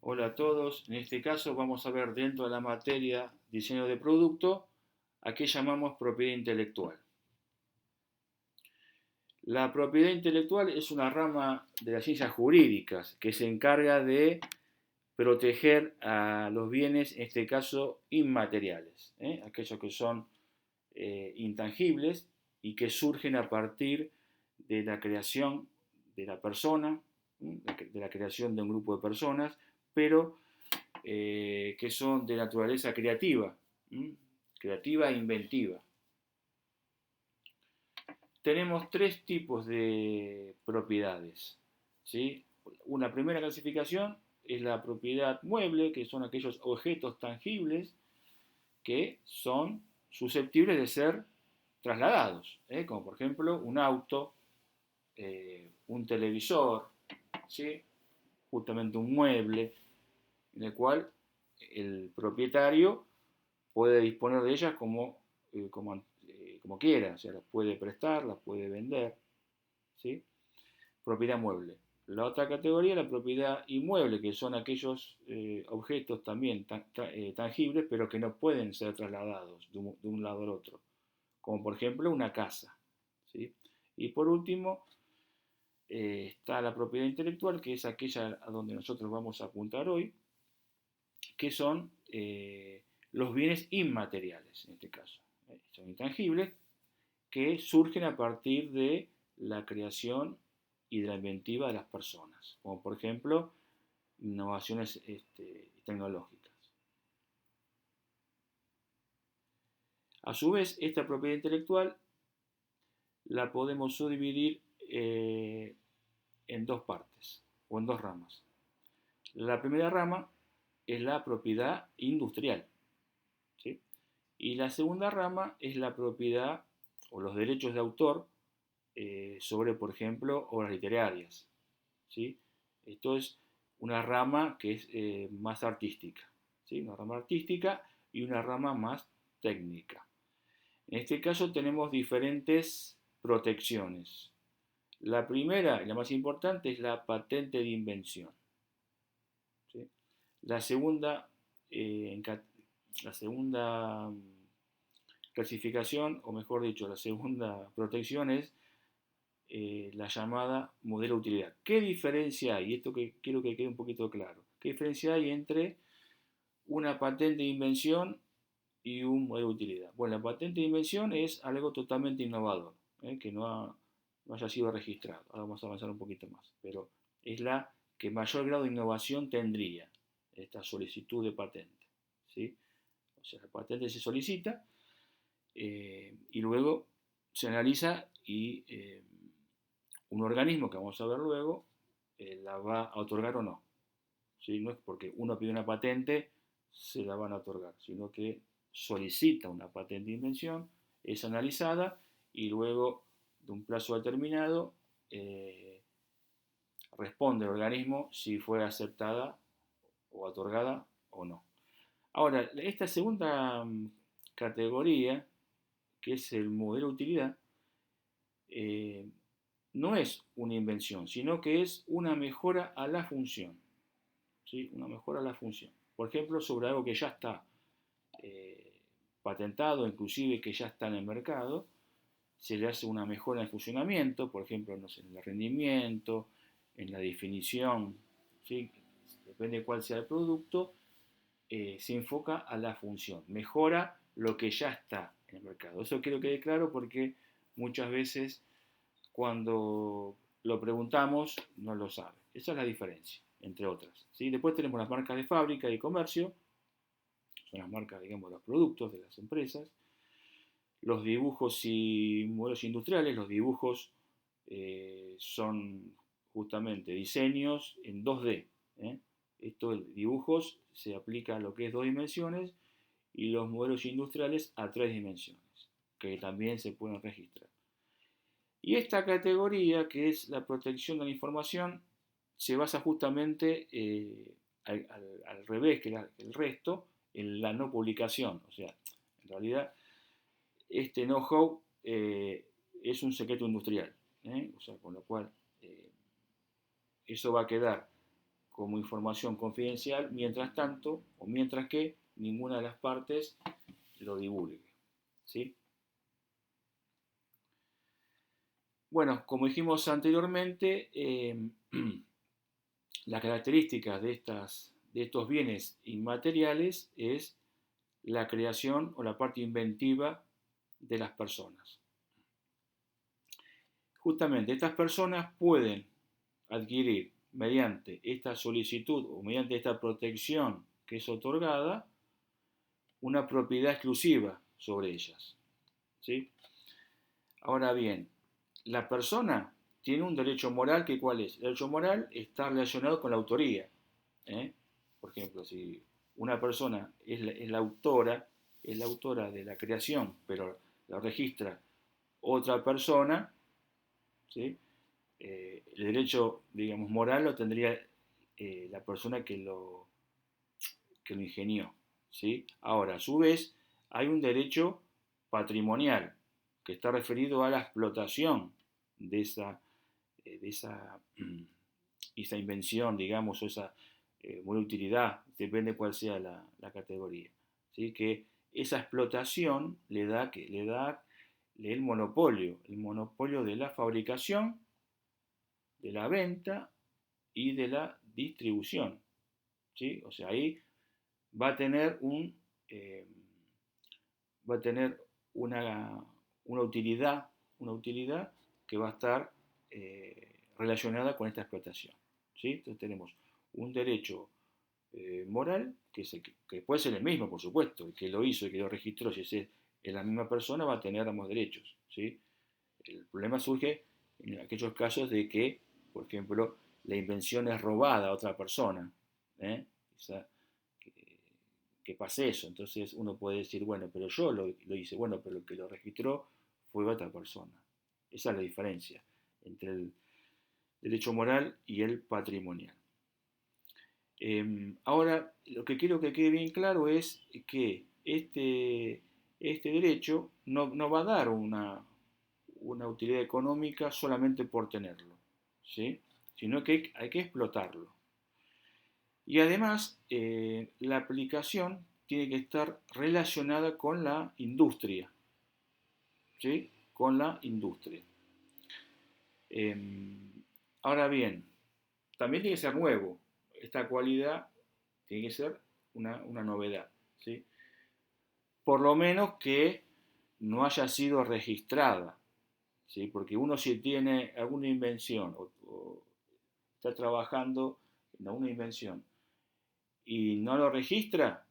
Hola a todos. En este caso vamos a ver dentro de la materia diseño de producto a qué llamamos propiedad intelectual. La propiedad intelectual es una rama de las ciencias jurídicas que se encarga de proteger a los bienes, en este caso inmateriales, aquellos que son intangibles y que surgen a partir de la creación de la persona, de la creación de un grupo de personas, pero que son de naturaleza creativa, creativa e inventiva. Tenemos tres tipos de propiedades, ¿sí? Una primera clasificación es la propiedad mueble, que son aquellos objetos tangibles que son susceptibles de ser trasladados, como por ejemplo un auto, un televisor, ¿sí? Justamente un mueble, en el cual el propietario puede disponer de ellas como quiera, o sea, las puede prestar, las puede vender, ¿sí? Propiedad mueble. La otra categoría es la propiedad inmueble, que son aquellos objetos también tangibles, pero que no pueden ser trasladados de un lado al otro, como por ejemplo una casa, ¿sí? Y por último, está la propiedad intelectual, que es aquella a donde nosotros vamos a apuntar hoy, que son los bienes inmateriales, en este caso. Son intangibles que surgen a partir de la creación y de la inventiva de las personas, como por ejemplo innovaciones tecnológicas. A su vez, esta propiedad intelectual la podemos subdividir en dos partes o en dos ramas. La primera rama es la propiedad industrial, ¿sí? Y la segunda rama es la propiedad o los derechos de autor sobre, por ejemplo, obras literarias, ¿sí? Esto es una rama que es más artística, ¿sí? Una rama artística y una rama más técnica. En este caso tenemos diferentes protecciones. La primera y la más importante es la patente de invención, ¿sí? La segunda, eh, la segunda clasificación, o mejor dicho, la segunda protección es la llamada modelo de utilidad. ¿Qué diferencia hay? Esto que quiero que quede un poquito claro. ¿Qué diferencia hay entre una patente de invención y un modelo de utilidad? Bueno, la patente de invención es algo totalmente innovador, que no haya sido registrado. Ahora vamos a avanzar un poquito más, pero es la que mayor grado de innovación tendría esta solicitud de patente, ¿sí? O sea, la patente se solicita y luego se analiza y un organismo que vamos a ver luego la va a otorgar o no, ¿sí? No es porque uno pide una patente se la van a otorgar, sino que solicita una patente de invención, es analizada y luego de un plazo determinado responde el organismo si fue aceptada o otorgada o no. Ahora, esta segunda categoría, que es el modelo de utilidad, eh, no es una invención, sino que es una mejora a la función, ¿sí? Una mejora a la función. Por ejemplo, sobre algo que ya está eh, patentado, inclusive que ya está en el mercado, se le hace una mejora en el funcionamiento, por ejemplo, no sé, en el rendimiento, en la definición, ¿sí? Depende de cuál sea el producto, se enfoca a la función, mejora lo que ya está en el mercado. Eso quiero que quede claro porque muchas veces cuando lo preguntamos no lo sabe. Esa es la diferencia, entre otras, ¿sí? Después tenemos las marcas de fábrica y comercio, son las marcas, digamos, de los productos de las empresas. Los dibujos y modelos industriales, los dibujos son justamente diseños en 2D. ¿eh? Estos dibujos se aplica a lo que es dos dimensiones y los modelos industriales a tres dimensiones, que también se pueden registrar. Y esta categoría, que es la protección de la información, se basa justamente al revés que el resto, en la no publicación. O sea, en realidad, este know-how es un secreto industrial. O sea, con lo cual, eso va a quedar como información confidencial, mientras tanto, o mientras que ninguna de las partes lo divulgue. ¿Sí? Bueno, como dijimos anteriormente, las características de estos bienes inmateriales es la creación o la parte inventiva de las personas. Justamente estas personas pueden adquirir mediante esta solicitud o mediante esta protección que es otorgada una propiedad exclusiva sobre ellas. ¿Sí? Ahora bien, la persona tiene un derecho moral que ¿cuál es? El derecho moral está relacionado con la autoría. ¿Eh? Por ejemplo, si una persona es la autora de la creación, pero la registra otra persona, ¿sí? El derecho, digamos, moral lo tendría la persona que lo ingenió. ¿Sí? Ahora, a su vez, hay un derecho patrimonial que está referido a la explotación de esa invención, digamos, o esa buena utilidad, depende cuál sea la categoría. ¿Sí? Que esa explotación le da el monopolio de la fabricación, de la venta y de la distribución. ¿Sí? O sea, ahí va a tener eh, va a tener una utilidad que va a estar relacionada con esta explotación. ¿Sí? Entonces tenemos un derecho moral, que puede ser el mismo, por supuesto, el que lo hizo, el que lo registró, si es la misma persona, va a tener ambos derechos. ¿Sí? El problema surge en aquellos casos de que, por ejemplo, la invención es robada a otra persona. ¿Eh? Esa, que, que pase eso. Entonces uno puede decir, bueno, pero yo lo hice, bueno, pero el que lo registró fue otra persona. Esa es la diferencia entre el derecho moral y el patrimonial. Ahora, lo que quiero que quede bien claro es que este derecho no va a dar una utilidad económica solamente por tenerlo, ¿sí? Sino que hay que explotarlo. Y además, la aplicación tiene que estar relacionada con la industria, ¿sí? Con la industria. Eh, Ahora bien, también tiene que ser nuevo. Esta cualidad tiene que ser una novedad, ¿sí? Por lo menos que no haya sido registrada, ¿sí? Porque uno si tiene alguna invención o está trabajando en alguna invención y no lo registra,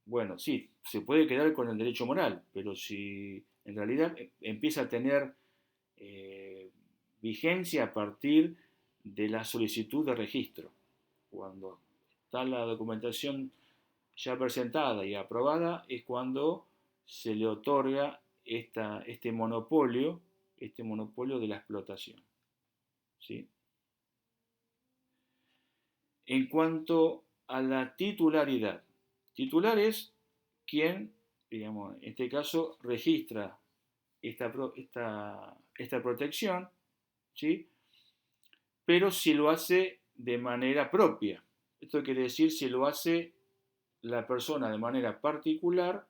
bueno, sí, se puede quedar con el derecho moral, pero si en realidad empieza a tener eh, vigencia a partir de la solicitud de registro. Cuando está la documentación ya presentada y aprobada es cuando se le otorga este monopolio de la explotación. ¿Sí? En cuanto a la titularidad, titular es quien, digamos, en este caso, registra esta protección, ¿sí? Pero si lo hace de manera propia. Esto quiere decir si lo hace la persona de manera particular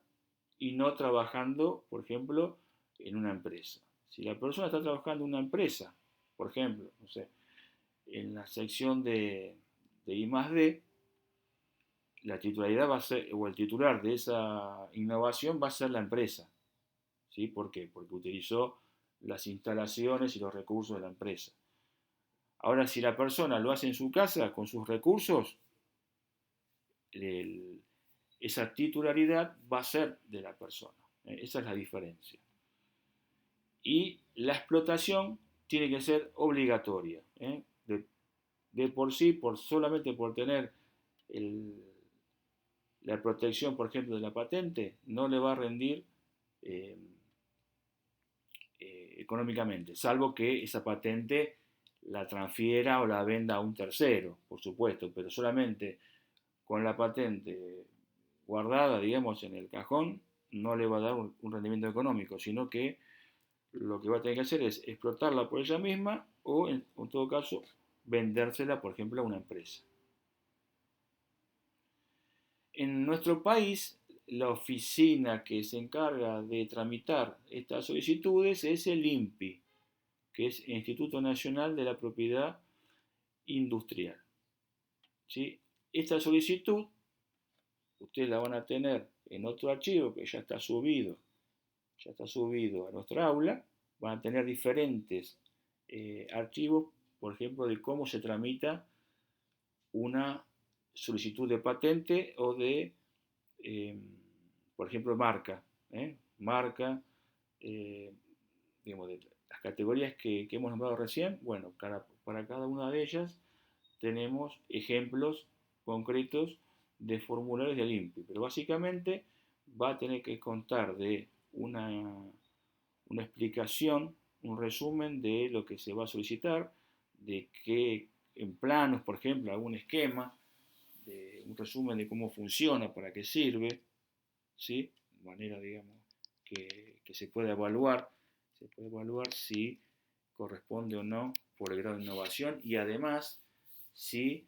y no trabajando, por ejemplo, en una empresa. Si la persona está trabajando en una empresa, por ejemplo, no sé, en la sección de I+D, la titularidad va a ser, o el titular de esa innovación va a ser la empresa. ¿Sí? ¿Por qué? Porque utilizó las instalaciones y los recursos de la empresa. Ahora, si la persona lo hace en su casa con sus recursos, el, esa titularidad va a ser de la persona. Esa es la diferencia. Y la explotación tiene que ser obligatoria. De por sí, solamente por tener el, la protección, por ejemplo, de la patente, no le va a rendir eh, económicamente, salvo que esa patente la transfiera o la venda a un tercero, por supuesto, pero solamente con la patente guardada, digamos, en el cajón, no le va a dar un rendimiento económico, sino que lo que va a tener que hacer es explotarla por ella misma o, en todo caso, vendérsela, por ejemplo, a una empresa. En nuestro país, la oficina que se encarga de tramitar estas solicitudes es el INPI, que es el Instituto Nacional de la Propiedad Industrial. ¿Sí? Esta solicitud ustedes la van a tener en otro archivo que ya está subido a nuestra aula. Van a tener diferentes archivos, por ejemplo, de cómo se tramita una solicitud de patente o de, eh, por ejemplo, marca. Marca, eh, digamos, de las categorías que hemos nombrado recién. Bueno, para cada una de ellas tenemos ejemplos concretos de formularios del INPI, pero básicamente va a tener que contar de una explicación, un resumen de lo que se va a solicitar, de qué, en planos, por ejemplo, algún esquema, de un resumen de cómo funciona, para qué sirve, ¿sí? De manera, digamos, que se puede evaluar si corresponde o no por el grado de innovación y además si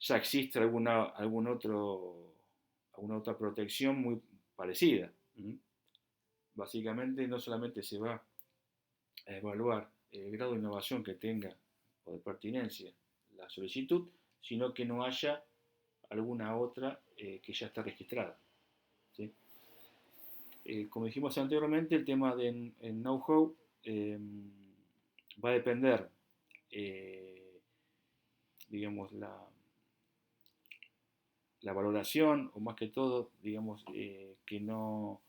ya existe alguna otra protección muy parecida. Básicamente no solamente se va a evaluar el grado de innovación que tenga o de pertinencia la solicitud, sino que no haya alguna otra que ya está registrada. ¿Sí? Como dijimos anteriormente, el tema del know-how va a depender, digamos, la valoración, o más que todo, digamos, que no,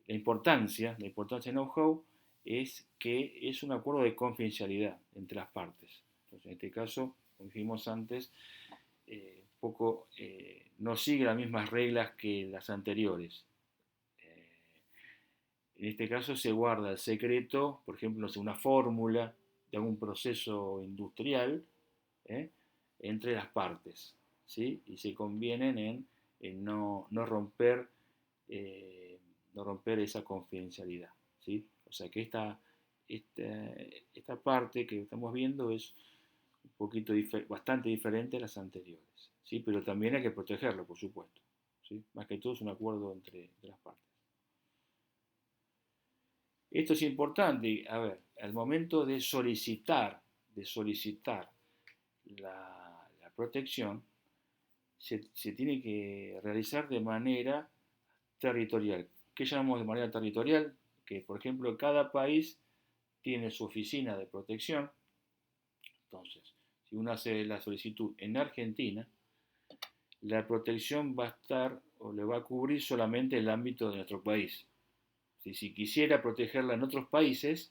la importancia del know-how es que es un acuerdo de confidencialidad entre las partes. Entonces, en este caso, como dijimos antes, poco no sigue las mismas reglas que las anteriores. En este caso se guarda el secreto, por ejemplo, no sé, una fórmula de algún proceso industrial, ¿eh? Entre las partes, ¿sí? Y se convienen en no romper, eh, no romper esa confidencialidad, ¿sí? O sea que esta parte que estamos viendo es un poquito bastante diferente a las anteriores, ¿sí? Pero también hay que protegerlo, por supuesto, ¿sí? Más que todo es un acuerdo entre las partes. Esto es importante, a ver, al momento de solicitar la protección, se tiene que realizar de manera territorial. ¿Qué llamamos de manera territorial? Que, por ejemplo, cada país tiene su oficina de protección. Entonces, si uno hace la solicitud en Argentina, la protección va a estar o le va a cubrir solamente el ámbito de nuestro país. Si quisiera protegerla en otros países,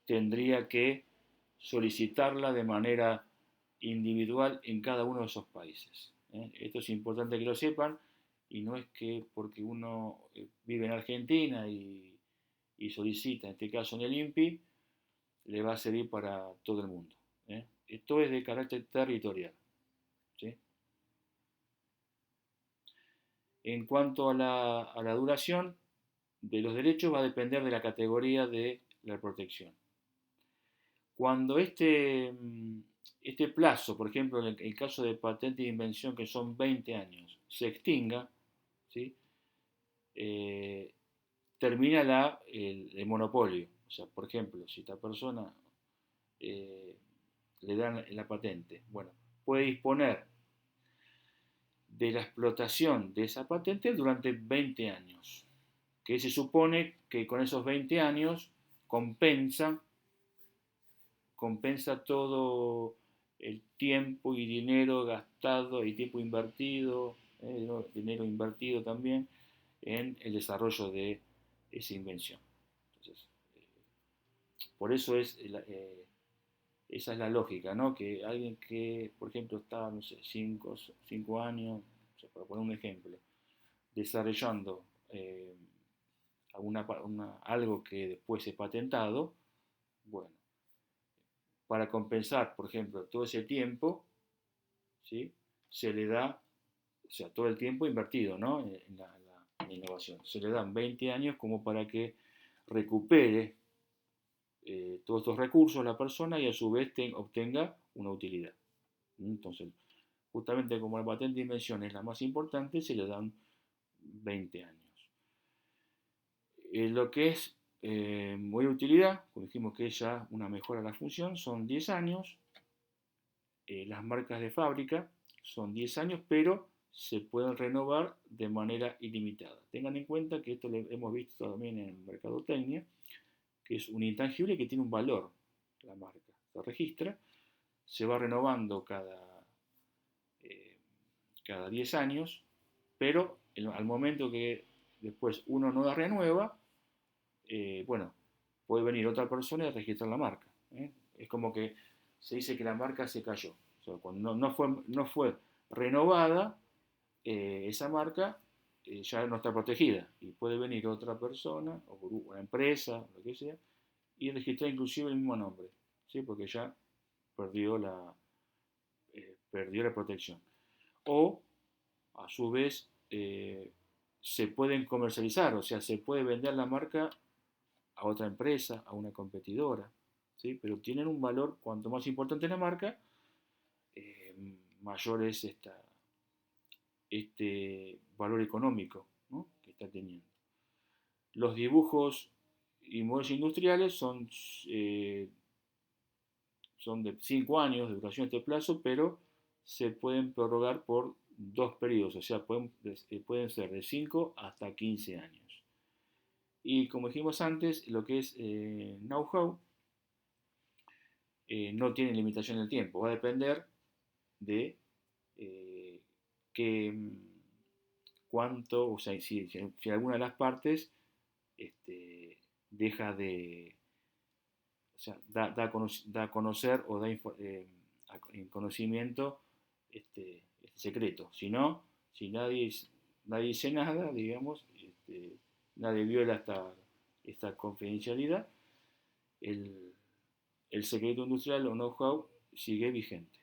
tendría que solicitarla de manera individual en cada uno de esos países. Esto es importante que lo sepan, y no es que porque uno vive en Argentina y solicita, en este caso en el INPI, le va a servir para todo el mundo. Esto es de carácter territorial. ¿Sí? En cuanto a la duración de los derechos, va a depender de la categoría de la protección. Cuando este plazo, por ejemplo, en el caso de patente de invención, que son 20 años, se extinga, ¿sí? eh, termina el monopolio. O sea, por ejemplo, si esta persona eh, le dan la patente, bueno, puede disponer de la explotación de esa patente durante 20 años, que se supone que con esos 20 años compensa todo el tiempo y dinero gastado y tiempo invertido, dinero invertido también en el desarrollo de esa invención. Entonces, por eso esa es la lógica, ¿no? Que alguien que, por ejemplo, está, no sé, 5 años, o sea, para poner un ejemplo, desarrollando algo que después es patentado, bueno, para compensar, por ejemplo, todo ese tiempo, ¿sí? Se le da, o sea, todo el tiempo invertido, ¿no? En la innovación. Se le dan 20 años como para que recupere todos estos recursos a la persona y a su vez obtenga una utilidad. Entonces, justamente como la patente de invención es la más importante, se le dan 20 años. Lo que es muy utilidad, como dijimos que es ya una mejora de la función, son 10 años. Las marcas de fábrica son 10 años, pero se pueden renovar de manera ilimitada. Tengan en cuenta que esto lo hemos visto también en mercadotecnia, que es un intangible que tiene un valor, la marca. Se registra, se va renovando eh, cada 10 años, pero al momento que después uno no la renueva, bueno, puede venir otra persona y registrar la marca. Es como que se dice que la marca se cayó. O sea, cuando no fue renovada, esa marca ya no está protegida y puede venir otra persona o una empresa, lo que sea, y registrar inclusive el mismo nombre, ¿sí? Porque ya perdió perdió la protección. O, a su vez, se pueden comercializar, o sea, se puede vender la marca a otra empresa, a una competidora, ¿sí? Pero tienen un valor, cuanto más importante la marca, eh, mayor es este valor económico, ¿no?, que está teniendo. Los dibujos y modelos industriales eh, son de 5 años de duración este plazo, pero se pueden prorrogar por 2 periodos, o sea, pueden ser de 5 hasta 15 años. Y como dijimos antes, lo que es know-how no tiene limitación en el tiempo, va a depender de eh, qué, cuánto, o sea, si alguna de las partes deja de, o sea, da a conocer o da en conocimiento este secreto. Si no, si nadie dice nada, digamos, nadie viola esta confidencialidad, el, el secreto industrial o know-how sigue vigente.